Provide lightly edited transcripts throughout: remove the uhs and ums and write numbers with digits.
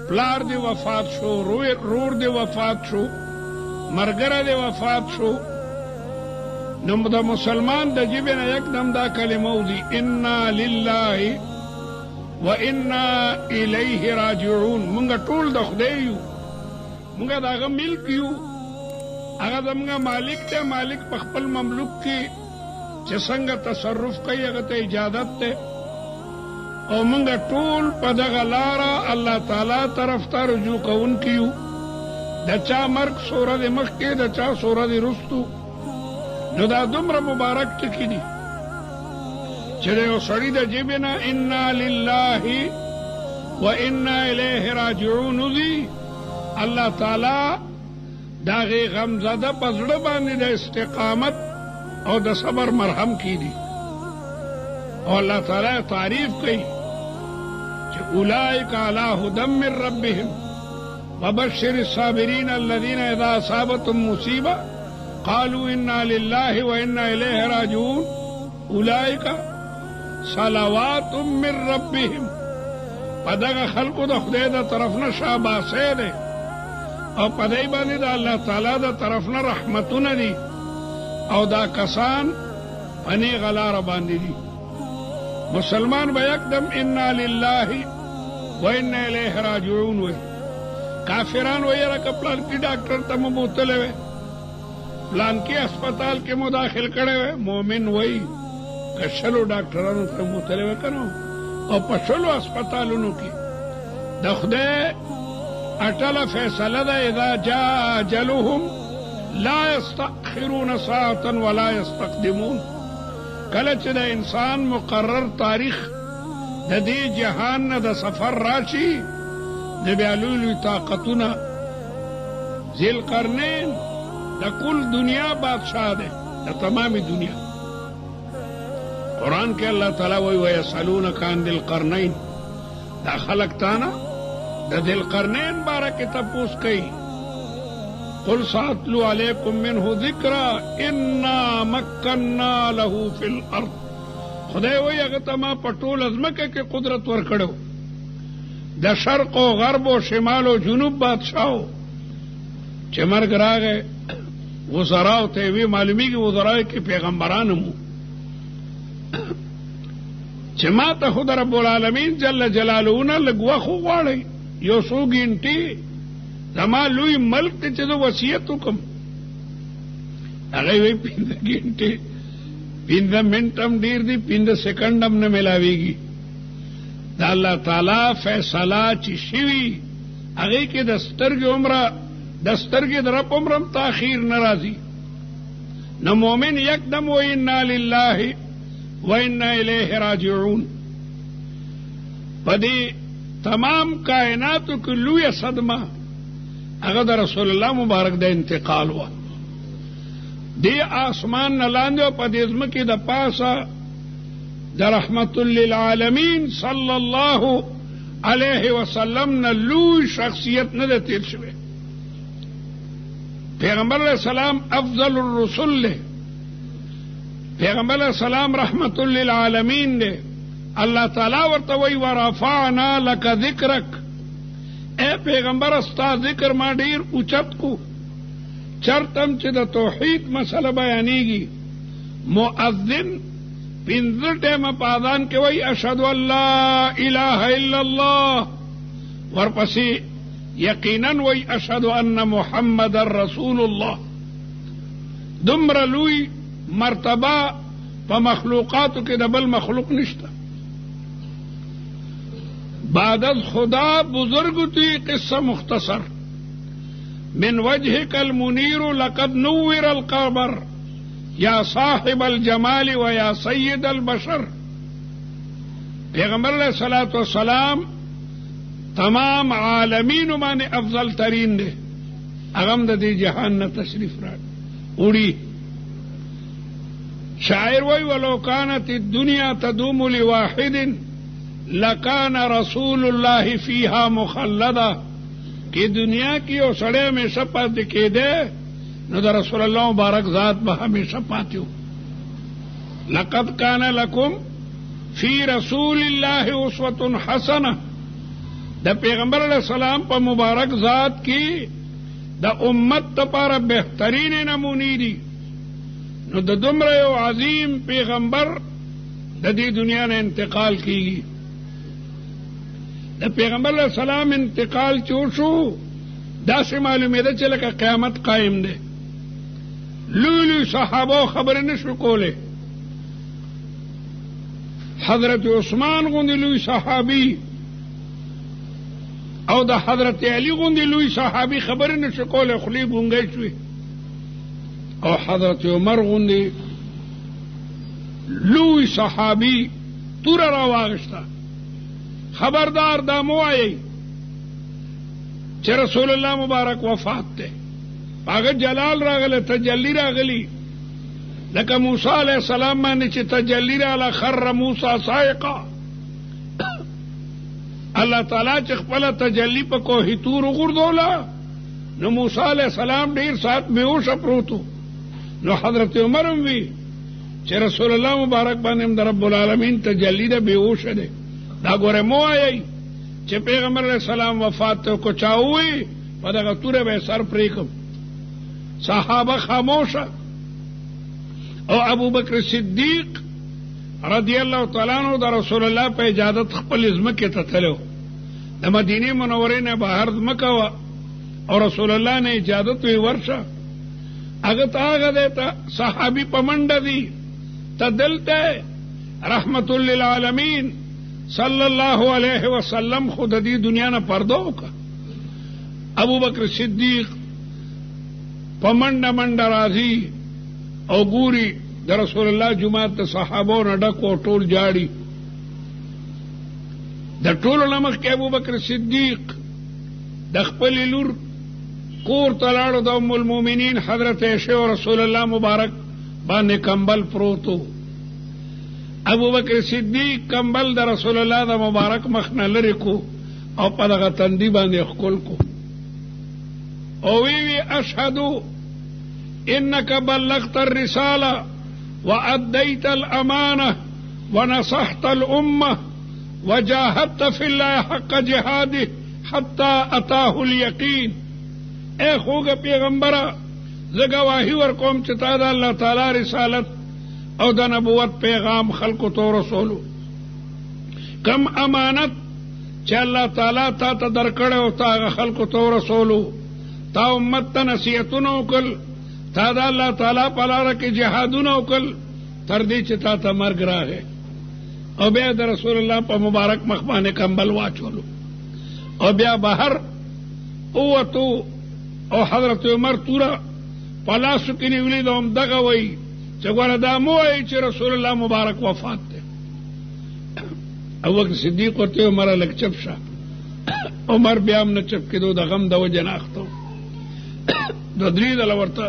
پلار دی وفات شو، رور دی وفات شو، مرګره دی وفات شو، نو د مسلمان د جیبې نه یکدم دا کلمه وځي انا لله و انا الیه راجعون. مونږ ټول د خدای یو، مونږ د هغه ملک یو، هغه زمونږ مالک دی. مالک په خپل مملوک کې چې څنګه تصرف کوي هغه ته اجازت دی، او مونږ ټول په دغه لاره الله تعالی طرف ته رجوع کوونکي یو. د چا مرګ سوره د مخکې، د چا سوره د رستو. نو دا دومره مبارک ټکي دي چې د یو سړي د جیبې نه انا لله و انا الیه راجعون وځي، الله تعالی د هغې غمزده په زړه باندې د استقامت او د صبر مرهم کیږي. او الله تعالی تعریف کوي چې اولئک علی هدی من ربهم وبشر الصابرین الذین اذا اصابتهم مصیبه قالوا انا لله و انا الیه راجعون اولئک صلوات من ربهم. په دغه خلقو د خدای د طرف نه شاباسۍ دی، او په دې باندې د الله تعالی د طرف نه رحمتونه دي، او دا کسان په نیغه لاره باندې دي. مسلمان به یکدم انا لله و انا الیه راجعون وي. کافران وایي یاره پلان کې ډاکټر ته مو بوتلی وی، پلان کې اسپتال کې مو داخل کړی وی. مومن وایي که شلو ډاکټرانو ته بوتلی وی که نو، او په شلو اسپتالونو کې د خدای اټله فیصله ده اذا جاء اجلهم لا یستأخرون ساعة ولا یستقدمون. کله چې د انسان مقرر تاریخ د دې جهان نه د سفر راشي، د بیا لوی لوی طاقتونه. ذوالقرنین د کل دنیا بادشاہ دی، د تمامی دنیا. قرآن کې اللہ تعالی وی ویسألونک عن ذی القرنین، دا خلق تانا د ذوالقرنین باره کې تپوس کوي. قل ساتلو علیکم منه ذکرا انا مکننا له فی الارض. خدای وی هغه ته ما په ټول ځمکه کې قدرت ورکړو، د شرق و غرب و شمال و جنوب بادشاہو. چې مرګ راغی وزراو ته وی معلومیږي وزراو کې پیغمبران مو، چې ما ته خود رب العالمین جل جلاله نه لږ وخت وغواړئ، یو څو ګنټې زما لوی ملک ته چې زه وصیت وکړم. هغه وی 15 ګنټې 15 منټ هم ډېر دي، 15 سیکنډ هم نه میلاویږي. د الله تعالی فیصله چې شوي هغې کې د سترګې عمره د سترګې د رب عمره هم تاخیر نه راځي. نو مومن یکدم و انا لله و انا الیه راجعون. په دې تمام کائناتو کې لویه صدمه هغه د رسول الله مبارک د انتقال وه. دې آسمان نه لاندې او په دې ځمکې د پاسه د رحمت للعالمین صلی الله علیه وسلم نه لوی شخصیت نه ده تیر شوی. پیغمبر علیہ السلام افضل الرسل ده، پیغمبر علیہ السلام رحمت للعالمین ده. اللہ تعالی ورته وی ورفعنا لک ذکرک، اے پیغمبر استا ذکر ما ډیر اوچت کو. چرتم چې د توحید مسله بیانېږي، مؤذن 15 ټیمه په اذان کې وی اشهد ان لا اله الا الله، ورپسې یقینا وی اشهد ان محمد رسول الله. دومره لوی مرتبه په مخلوقاتو کې د بل مخلوق نشته. بعد از خدا بزرگ تھی قصہ مختصر. من وجهك المنیر لقد نور القمر یا صاحب الجمال و یا سید البشر. پیغمبر علیہ الصلوۃ والسلام تمام عالمین باندې افضل ترین دی. اغم د دې جهان نه تشریف راغی وړي. شاعر وی ولو كانت الدنيا تدوم لواحد لکان رسول اللہ فیہا مخلدا. کہ دنیا کی او سڑے ہمیشہ پاتے کے دے نو دا رسول اللہ مبارک ذات با ہمیشہ پاتے ہو. لقد کان لکم فی رسول اللہ اسوۃ حسنہ. د پیغمبر علیہ السلام په مبارک ذات کې د امت لپاره بهترین نمونې دي. نو د دومره یو عظیم پیغمبر د دې دنیا نه انتقال کیږي. د پیغمبر علیہ السلام انتقال چې وشو داسې معلومېده چې لکه قیامت قائم دی. لوی لوی صحابه خبرې نشو کولی. حضرت عثمان غوندې لوی صحابي او د حضرت علی غوندې لوی صحابي خبرې نشو کولی، خولې ګونګی شوې. او حضرت عمر غوندې لوی صحابي توره راواغشته. خبردار دا مو وایئ چې رسول الله مبارک وفات دی، هغه جلال راغلی، تجلی راغلی، لکه موسی علیہ السلام باندې چې تجلی راغله خر موسی صاعقا. الله تعالی چې خپله تجلی په کوه طور وغورځوله نو موسی علیہ السلام ډېر ساعت بېهوشه پروت و. نو حضرت عمر هم وی چې رسول الله مبارک باندې هم د رب العالمین تجلی ده، بېهوشه دی. دا ګوره مو وایئ چې پیغمبر علیہ السلام وفات ته کو چا ووی په دغه توره به سر پرېږدم. صحابه خاموشه. او ابو بکر صدیق رضی الله تعالی عنہ د رسول الله په اجازت خپل ځمکې ته تلو. د مدینې منورې نه بهر ځمکه وه او رسول الله نه اجازت وی ورشه. هغه ته هغه دی ته صحابي په منډه دي ته دلته رحمت للعالمین صلی الله علیه وسلم خو د دې دنیا نه پرده وکړه. ابو بکر صدیق په منډه منډه راځي او ګوري د رسول الله جماعت د صحابو نه ډک او ټول جاړي. د ټولو نه مخکې ابو بکر صدیق د خپلې لور کور ته لاړو. د ام المؤمنین حضرت عائشہ او رسول الله مبارک باندې کمبل پروت و. ابو بکر صدیق کمبل د رسول الله د مبارک مخ نه لرې کو او په دغه تندي باندې ښکل کو او وی اشهد انك بلغت الرساله واديت الامانه ونصحت الامه وجاهدت في الله حق جهاده حتى اتاه اليقين. اے خوږه پیغمبره زه ګواهي ورکوم چې تا د الله تعالی رسالت او د نبوت پیغام خلقو ته رسولو. کم امانت چې الله تعالی تا ته درکړی او تا هغه خلقو ته رسولو. تا امت ته نصیحتونه وکړل، تا د الله تعالی په لاره کې جهادونه وکړل تر دې چې تا ته مرګ راغی. او بیا د رسول الله په مبارک مخ باندې کمبل واچولو او بیا بهر ووتو. او حضرت عمر توره په لاسو کې نیولې ده، همدغه وایي چې ګوره دا مو وایي چې رسول الله مبارک وفات دی. ابوبکر صدیق ورته عمره لږ چپ شه. عمر بیا هم نه چپ کېدو، د غم د وجې نه اخته و. د درې ځله ورته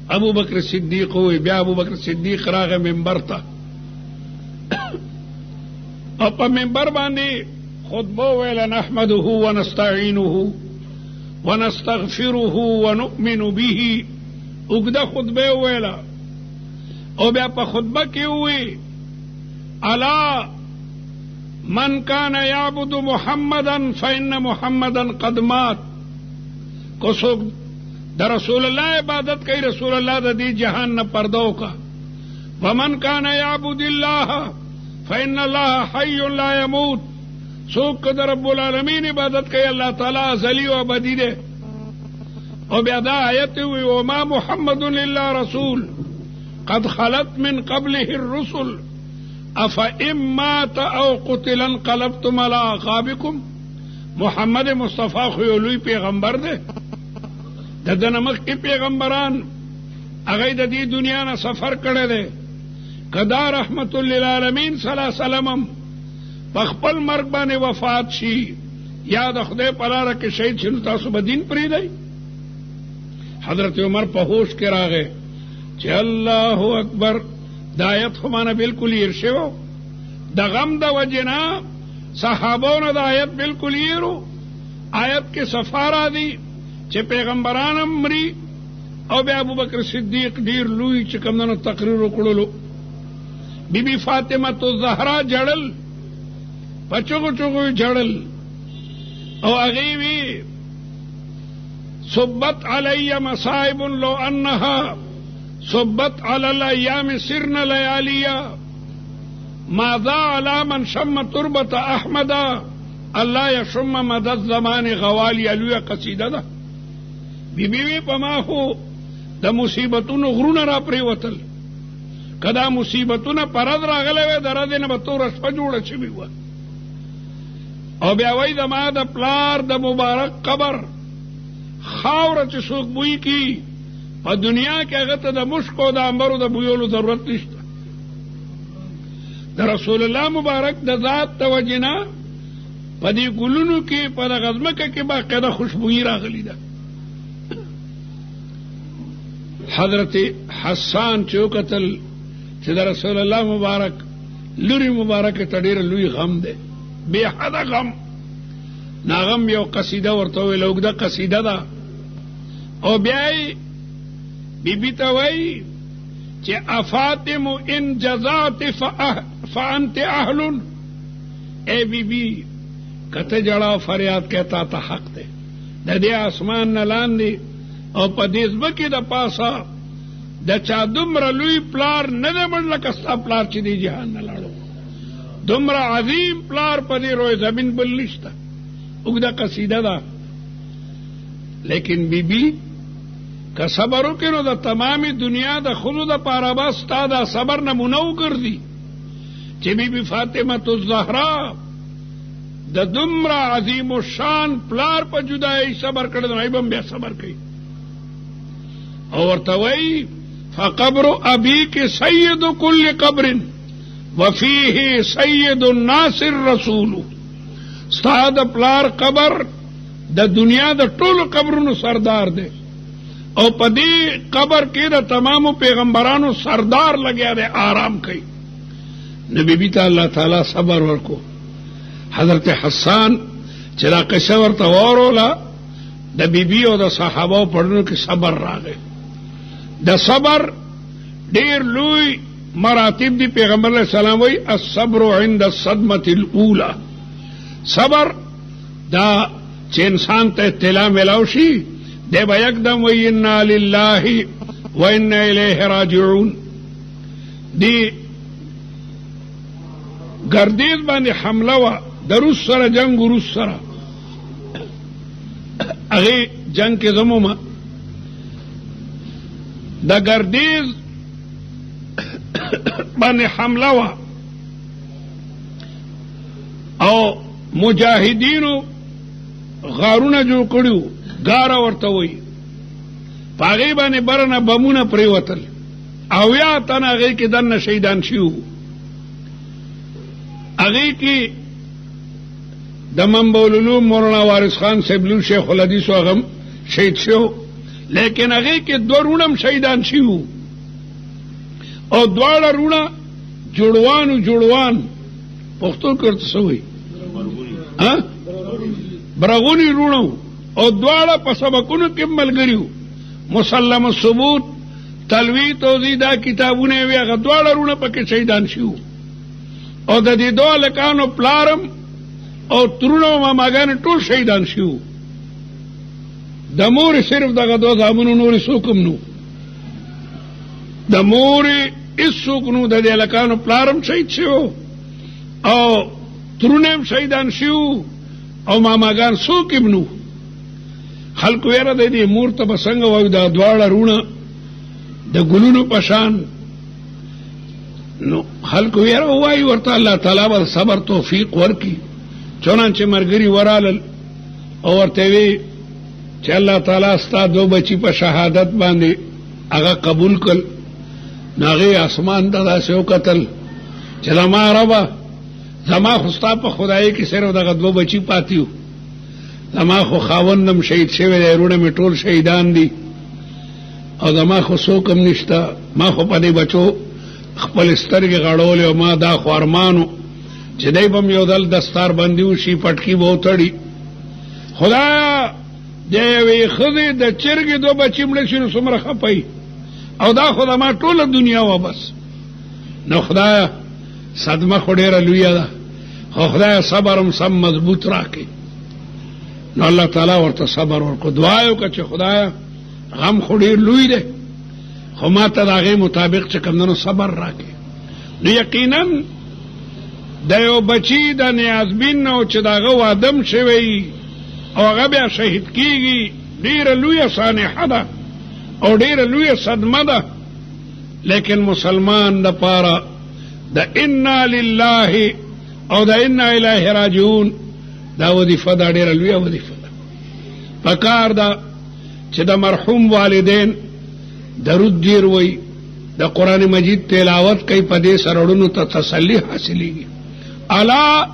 ابوبکر صدیق ووایي. بیا ابوبکر صدیق راغی منبر ته او په منبر باندې خطبه وویله نحمده ونستعینه ونستغفره ونؤمن به. اوږده خطبه وویله او بیا په خطبه کې ووی الا من كان يعبد محمدا فإن محمدا قد مات. کو څوک د رسول الله عبادت کوي رسول الله د دې جهان نه پرده وکړه. ومن كان يعبد الله فإن الله حي لا يموت. څوک د رب العالمین عبادت کوي الله تعالی ازلی او ابدی دی. او بیا دا آیت وی وما محمد الا رسول قد خلت من قبله الرسل افئن مات او قتل انقلبتم على اعقابكم. محمد مصطفی خو یو لوی پیغمبر دی. د دنه مخکې پیغمبران هغه د دې دنیا نه سفر کړی دی. کدا رحمت للعالمین صلی الله علیه وسلم په خپل مرګ باندې وفات شي یا د خدای په لاره کې شهید شي نو تاسو به دین پرېږدئ. حضرت عمر په هوش کې راغی چې الله اکبر. د آیت خو مانه بالکل هیر شوی. د غم د وجې نه صحابو نه د آیت بالکل هیرو. آیت کې صفاره دي چې پیغمبران هم مري او بیا ابوبکر صدیق ډیر لوی چې کوم تقریر وکړلو. بی بی فاطمه الزهرا جړل په چغو چغو جړل او هغې وی صبت علی مصائب لو انها صبت علی الایام سرن لیالیا ماذا علی من شم تربت احمد الله یشم مد الزمان غوالی الوی قصیده ده بی بی په ما خو د مصیبتونو غرونه را پریوتل کدا مصیبتونه پرد راغلی وی د ردې نه به توره شپه جوړه شوې وه او بیا وایي د ما د پلار د مبارک قبر خاوره چې څوک بوی کی په دنیا کې هغه ته د مشکو د عنبرو د بویولو ضرورت نشته د رسول الله مبارک د ذات د وجې نه په دې ګلونو کې په دغه ځمکه کې باقاعده خوشبویي راغلې ده حضرت حسان چې وکتل چې د رسول الله مبارک لوري مبارکه ته ډېر لوی غم دی بې حده غم ناغم یو قصیده ورته ویل اوږده قصیده ده او بیا یې بیبي ته وایي چې افاطم ان جزات فانت اهل اے بیبي کته جړه فریاد کہتا ته حق دی د دې اسمان نه لاندې او په دې ځمکې د پاسه د چا دومره لوی پلار نه دی مړ لکه ستا پلار چې دې جهان نه لاړو دومره عظیم پلار په دې روی زمین بل نشته اوږده قصیده ده لیکن بیبي که صبر وکړي نو د تمامي دنیا د ښځو دپاره به ستا دا صبر نمونه وګرځي چې بیبي فاطمه الزهرا د دومره عظیم الشان پلار په جدایۍ صبر کړی نو ای به هم بیا صبر کوي او ورته وایي فقبر ابیک سید کل قبر وفیه سید الناس الرسول ستا د پلار قبر د دنیا د ټولو قبرونو سردار دی او په دې قبر کې د تمامو پیغمبرانو سردار لګیا دی آرام کوي نو بیبي ته الله تعالی صبر ورکو حضرت حسان چې دا قصه ورته واوروله د بیبي او د صحابو پړونو کې صبر راغی د صبر ډېر لوی مراتب دي پیغمبر علیه السلام وایي الصبر عند الصدمة الاولى صبر دا چې انسان ته اطلاع میلاو شي دی به یکدم وایي انا لله و انا الیه راجعون دی ګردیز باندې حمله وه د روس سره جنگ روس سره هغې جنگ کې زمومه د ګردیز باندې حمله وه او مجاهدینو غارونه جوړ کړي غاره ورته وایي په هغې باندې برنه بمونه پرېوتل اویا تنه هغې کې دننه شهیدان شوي وو هغې کې د منبع العلوم مولانا وارث خان صاحب لور شیخ الحدیث هغه هم شهید شو لیکن هغې کې دوه رونه هم شهیدان شوي وو او دواړه رونه جوړوان پښتو کې ورته څه وایي برغوني رونه او دواړه په سبقونو کې ملګري وو مسلم الثبوت تلوی توضیح دا کتابونه یې وي هغه دواړه رونه پکې شهیدان شوي وو او د دې دوه هلکانو پلارم او ترونه او ماماګانې ټول شهیدان شوي وو د مورې صرف دغه دوه زامنو نورې څوک هم نو د مورې هېڅوک نو د دې هلکانو پلارم شهید شوی او ترونه هم شهیدان شوي او ماماګان څوک هم نو خلکو یاره د دې مور ته به څنګه وایو دا دواړه رونه د ګلونو په شان نو خلکو یاره ووایي ورته الله تعالی به صبر توفیق ورکړي چنانچه ملګري ورالل او ورته وی چې الله تعالی ستا دو بچي په شهادت باندې هغه قبول کړ نو هغې اسمان ته داسې وکتل چې زما ربه زما خو ستا په خدایۍ کې صرف دغه دوه بچي پاتې وو زما خو خاوندم شهید شوی دی رونه مې ټول شهیدان دي او زما خو څوک هم نشته ما خو په دې بچو خپل سترګې غړولې او ما دا خو ارمانو چې دی به م یو دل دستار بندي وشي پټکي به وتړي خدایا د یوې ښځې د چرګې دوه بچي مړه شي نو څومره خفه او دا خو زما ټوله دنیا وه بس نو خدایا صدمه خو ډېره لویه ده خو خدای صبرم سم مضبوط راکړي. نو الله تعالی ورته صبر ورکړو. دعا یې وکړه چې خدایا غم خو ډېر لوی دی، خو ما ته د هغې مطابق چې کوم دی نو صبر راکړي. نو یقینا د یو بچي د نیازبین نو چې د هغه وادم شوی او هغه بیا شهید کېږي ډېره لویه سانحه ده او ډېره لویه صدمه ده. لیکن مسلمان دپاره د انا لله او د انا الیه راجعون دا وظیفه دا ډېره لویه وظیفه ده. پکار ده چې د مرحوم والدین درود ډېر وایي، د قرآن مجید تلاوت کوي، په دې سره اړونو ته تسلی حاصلېږي. الا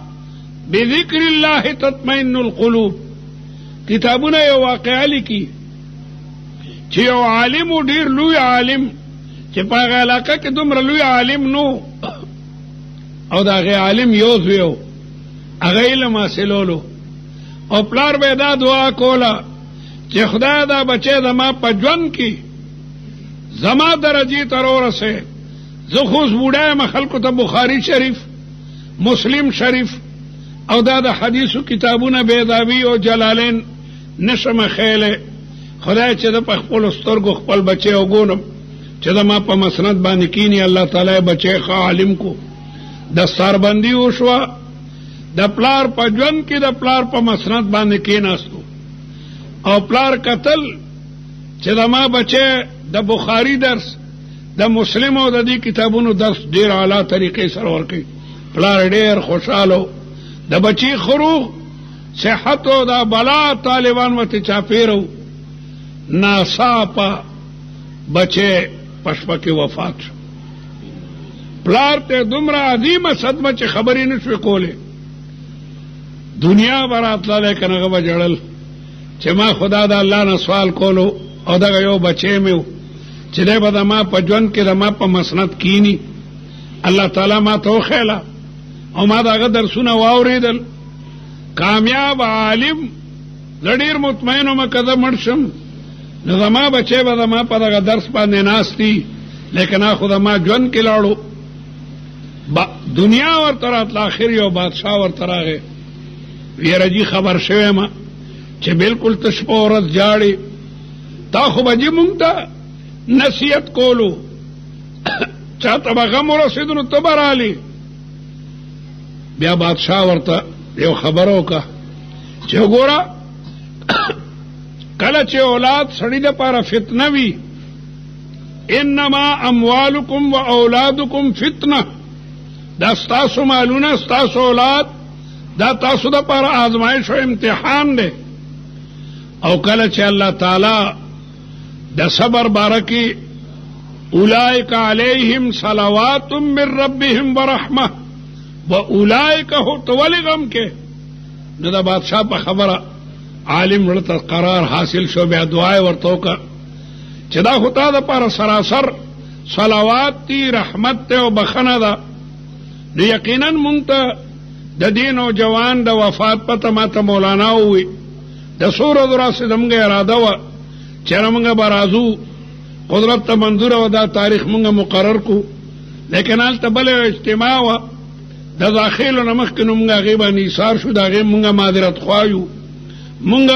بذکر الله تطمئن القلوب. کتابونه یو واقعه لیکي چې یو عالم و ډېر لوی عالم چې په هغه علاقه کې دومره لوی عالم نو او د هغې عالم یو زوی و، هغه علم حاصلولو او پلار به دا دعا کوله چې خدای دا بچی زما په ژوند کې زما درجې ته راورسوي. زه خو اوس بوډا یم، خلکو ته بخاري شریف، مسلم شریف او دا د حدیثو کتابونه بیضاوي او جلالین نشم خیلی. خدای چې د په خپلو سترګو خپل بچی وګورم چې زما په مسند باندې کینی. الله تعالی بچی ښه عالم کو، دستاربندي وشوه، د پلار په ژوند کې د پلار په مسند باندې کېناستو او پلار قتل چې زما بچی د بخاري درس، د مسلم او د دې کتابونو درس ډېر اعلی طریقې سره ورکوي. پلار ډېر خوشحاله، د بچی خروغ صحت او د بلا طالبان ورته چاپېرو. ناڅاپه بچی په شپه کې وفات شو. پلار ته دومره عظیمه صدمه چې خبرې نه شوې کولی. دنیا به راتله که نه هغه به ژړل چې ما خدا د الله نه سوال کولو او دغه یو بچی مې و چې دی به زما په ژوند کې زما په مسند کینی. الله تعالی ما ته وښیله او ما د هغه درسونه واورېدل. کامیاب عالم زه ډېر مطمئن وم که زه مړ شم نو زما بچی به زما په دغه درس باندې ناستي، لیکن هغه خو زما ژوند کې لاړو. دنیا ورته راتله، آخر یو بادشاه ورته راغی، ویره جي خبر شوی یم چې بلکل ته شپه ورځ جاړې، تا خو به جي مونږ ته نصیحت کولو، چا ته به غم ورسېدو نو ته به رالې. بیا بادشاه ورته یو خبره وکړه چې وګوره کله چې اولاد سړي دپاره فتنه وي، انما اموالکم و اولادکم فتنه، دا ستاسو مالونه ستاسو اولاد دا تاسو دپاره آزمایش او امتحان دی. او کله چې الله تعالی د صبر باره کې اولئک علیهم صلوات من ربهم ورحمه و اولئک هو تولی غم کې نو د بادشاه په خبره عالم ورته قرار حاصل شو. بیا دعا ورته وکړه چې دا خو تا دپاره سراسر صلوات دي، رحمت دی او بخنه ده. نو یقینا مونږ ته د دې نوجوان د وفات پته ما ته مولانا ووي د څو ورځو راستې زموږ اراده وه چې موږ به راځو، قدرت ته منظوره وه، دا تاریخ موږ مقرر کړو، لیکن هلته بله اجتماع وه د داخلو نه مخکې نو موږ هغې باندې ایثار شو، د هغې موږ معذرت خوا یو. موږ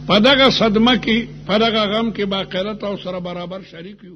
په دغه صدمه کې په دغه غم کې باقاعده تاسو سره برابر شریک یو.